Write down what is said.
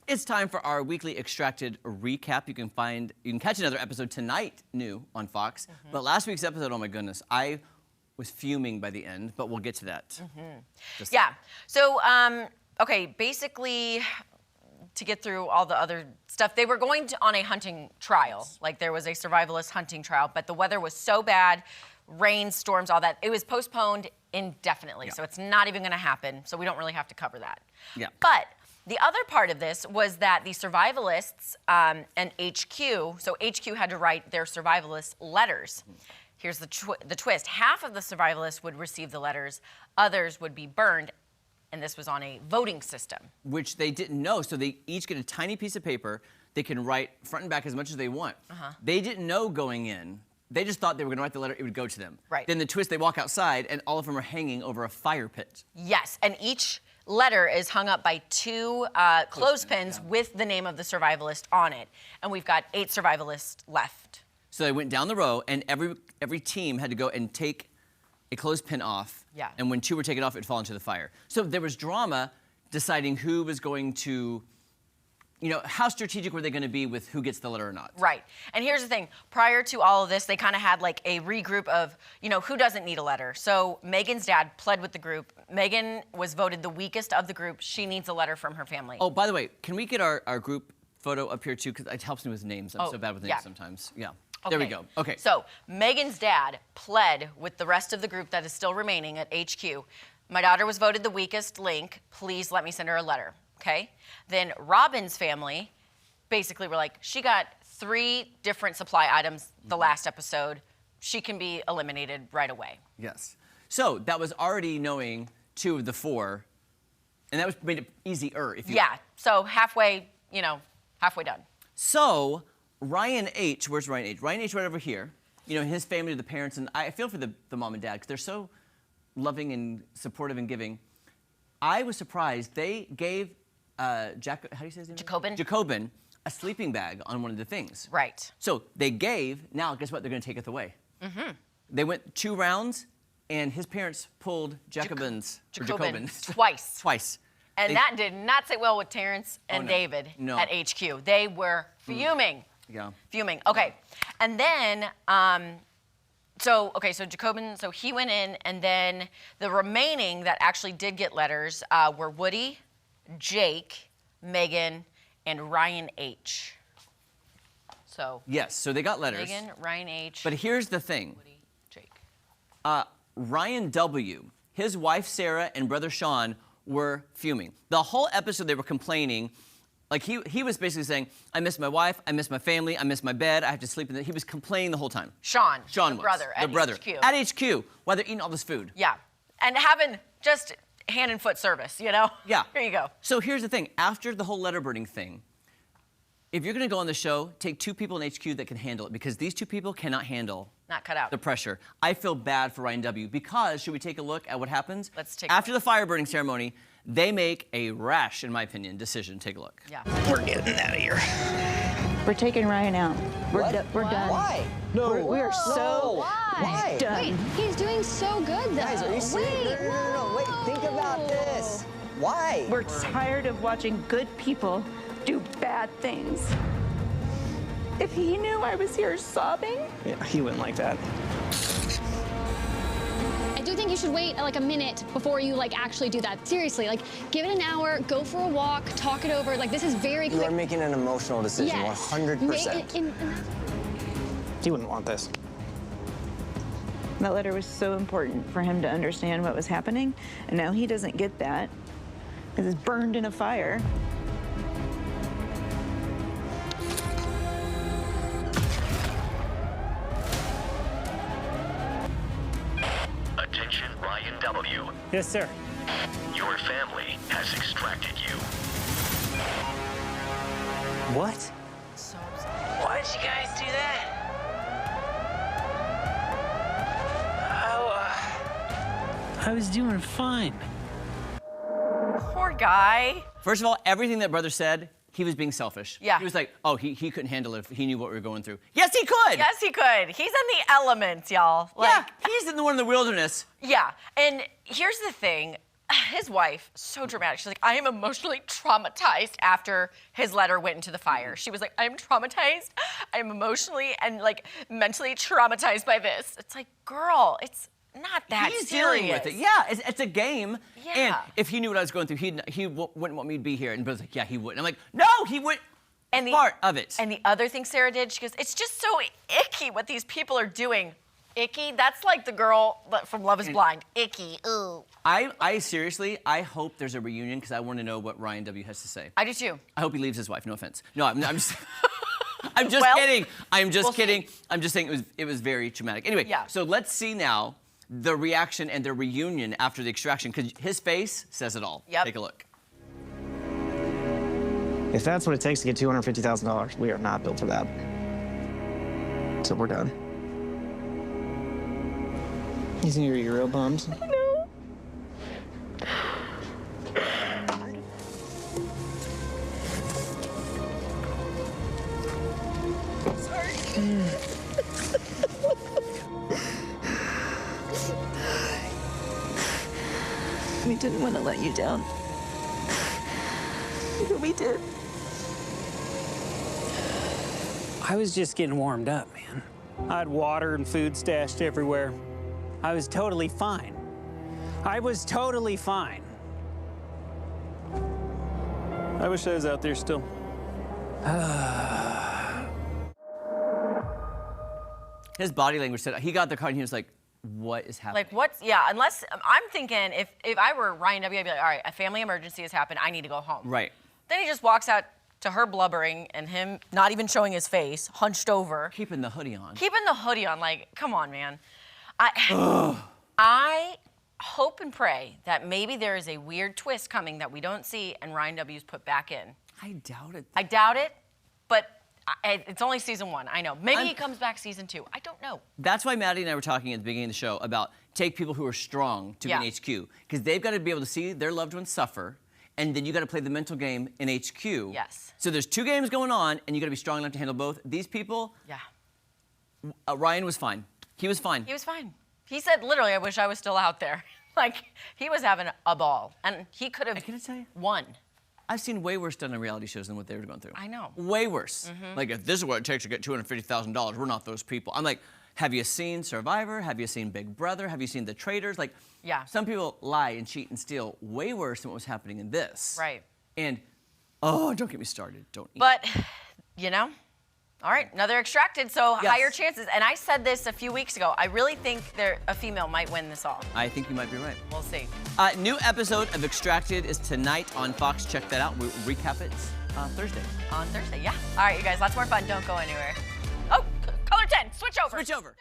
It's time for our weekly extracted recap. You can catch another episode tonight, new on Fox. But last week's episode, oh my goodness, I was fuming by the end, but we'll get to that. Yeah. So, okay, basically, to get through all the other stuff, they were going on a hunting trial. Like there was a survivalist hunting trial, but the weather was so bad, rain, storms, all that. It was postponed indefinitely, so it's not even going to happen. So we don't really have to cover that. Yeah. But the other part of this was that the survivalists and HQ, so HQ had to write their survivalist letters. Here's the twist. Half of the survivalists would receive the letters, others would be burned, and this was on a voting system. Which they didn't know, so they each get a tiny piece of paper. They can write front and back as much as they want. They didn't know going in. They just thought they were going to write the letter, it would go to them. Right. Then the twist, they walk outside, and all of them are hanging over a fire pit. Yes, and each letter is hung up by two clothespins with the name of the survivalist on it. And we've got 8 survivalists left. So they went down the row, and every team had to go and take a clothespin off. Yeah. And when 2 were taken off, it would fall into the fire. So there was drama deciding who was going to, you know, how strategic were they going to be with who gets the letter or not? Right. And here's the thing. Prior to all of this, they kind of had like a regroup of, you know, who doesn't need a letter. So Megan's dad pled with the group. Megan was voted the weakest of the group. She needs a letter from her family. Oh, by the way, can we get our group photo up here too? Because it helps me with names. I'm so bad with names sometimes. Yeah. Okay. There we go. Okay. So Megan's dad pled with the rest of the group that is still remaining at HQ. My daughter was voted the weakest link. Please let me send her a letter. Okay? Then Robin's family basically were like, she got 3 different supply items the last episode. She can be eliminated right away. Yes. So that was already knowing 2 of the 4, and that was made it easier if you... Yeah. So halfway, you know, halfway done. So Ryan H., where's Ryan H.? Ryan H. right over here. You know, his family, the parents, and I feel for the mom and dad because they're so loving and supportive and giving. I was surprised they gave how do you say his name? Jacobin a sleeping bag on one of the things. Right. So they gave, now guess what? They're going to take it away. They went 2 rounds, and his parents pulled Jacobin twice. And that did not sit well with Terrence and David at HQ. They were fuming. Yeah. Fuming. Okay. And then, so Jacobin, so he went in, and then the remaining that actually did get letters were Woody, Jake, Megan, and Ryan H. So. Yes, so they got letters. Megan, Ryan H. But here's the thing. Woody, Jake. Ryan W., his wife Sarah and brother Sean were fuming. The whole episode they were complaining. Like he was basically saying, I miss my wife, I miss my family, I miss my bed, I have to sleep in it. He was complaining the whole time. Sean was. Brother at HQ. At HQ, while they're eating all this food. Yeah, and having just hand and foot service, you know? Yeah. Here you go. So here's the thing. After the whole letter burning thing, if you're going to go on the show, take 2 people in HQ that can handle it, because these 2 people cannot handle not cut out the pressure. I feel bad for Ryan W. because, should we take a look at what happens? Let's take After the fire burning ceremony, they make a rash, in my opinion, decision. Take a look. Yeah. We're getting out of here. We're taking Ryan out. We're done. Why? No. We are so Why? done. Wait, he's doing so good, though. Guys, are you serious? No. Wait, think about this. Why? We're tired of watching good people do bad things. If he knew I was here sobbing... Yeah, he wouldn't like that. I do think you should wait like a minute before you actually do that. Seriously, give it an hour, go for a walk, talk it over. This is very quick. You are making an emotional decision, yes. 100%. He wouldn't want this. That letter was so important for him to understand what was happening, and now he doesn't get that because it's burned in a fire. Attention, Ryan W. Yes, sir. Your family has extracted you. What? So upset. Why'd you guys do that? I was doing fine. Poor guy. First of all, everything that brother said, he was being selfish. Yeah. He was like, oh, he couldn't handle it if he knew what we were going through. Yes, he could! Yes, he could. He's in the elements, y'all. Yeah, he's in the one in the wilderness. Yeah, and here's the thing. his wife, so dramatic. She's like, I am emotionally traumatized after his letter went into the fire. She was like, I am traumatized. I am emotionally and like mentally traumatized by this. It's like, girl, it's not that He's serious. dealing with it. Yeah, it's a game. Yeah. And if he knew what I was going through, he wouldn't want me to be here. And Bill's like, yeah, he would. And I'm like, no, he would. And Part of it. And the other thing Sarah did, she goes, it's just so icky what these people are doing. Icky? That's like the girl from Love is Blind. Icky. Ooh. I seriously, I hope there's a reunion because I want to know what Ryan W. has to say. I do too. I hope he leaves his wife. No offense. No, I'm just. I'm just Well, kidding. I'm just we'll kidding. see. I'm just saying it was very traumatic. Anyway, Yeah. so let's see now the reaction and the reunion after the extraction because his face says it all. Yep. Take a look. If that's what it takes to get $250,000, we are not built for that. So we're done. You think you're real bummed? We didn't want to let you down. But we did. I was just getting warmed up, man. I had water and food stashed everywhere. I was totally fine. I was totally fine. I wish I was out there still. His body language said he got the card and he was like, "What is happening?" Like what's, yeah, unless, I'm thinking if I were Ryan W., I'd be like, all right, a family emergency has happened, I need to go home. Right. Then he just walks out to her blubbering and him not even showing his face, hunched over. Keeping the hoodie on. Keeping the hoodie on, like, come on, man. I hope and pray that maybe there is a weird twist coming that we don't see and Ryan W.'s put back in. I doubt it. I doubt it, but it's only season 1, I know. Maybe he comes back season 2, I don't know. That's why Maddie and I were talking at the beginning of the show about take people who are strong to be in HQ because they've got to be able to see their loved ones suffer, and then you got to play the mental game in HQ. Yes. So there's 2 games going on, and you got to be strong enough to handle both. These people. Yeah. Ryan was fine. He was fine. He was fine. He said, literally, I wish I was still out there. Like, he was having a ball, and he could have Can I tell you? won. I've seen way worse done on reality shows than what they were going through. I know. Way worse. Like, if this is what it takes to get $250,000, we're not those people. I'm like, have you seen Survivor? Have you seen Big Brother? Have you seen The Traitors? Like, Yeah. some people lie and cheat and steal way worse than what was happening in this. Right. And, oh, don't get me started. Don't eat. But, you know, all right, another extracted, so Yes. higher chances. And I said this a few weeks ago. I really think a female might win this all. I think you might be right. We'll see. New episode of Extracted is tonight on Fox. Check that out. We'll recap it Thursday. On Thursday, yeah. All right, you guys, lots more fun. Don't go anywhere. Oh, color 10, switch over. Switch over.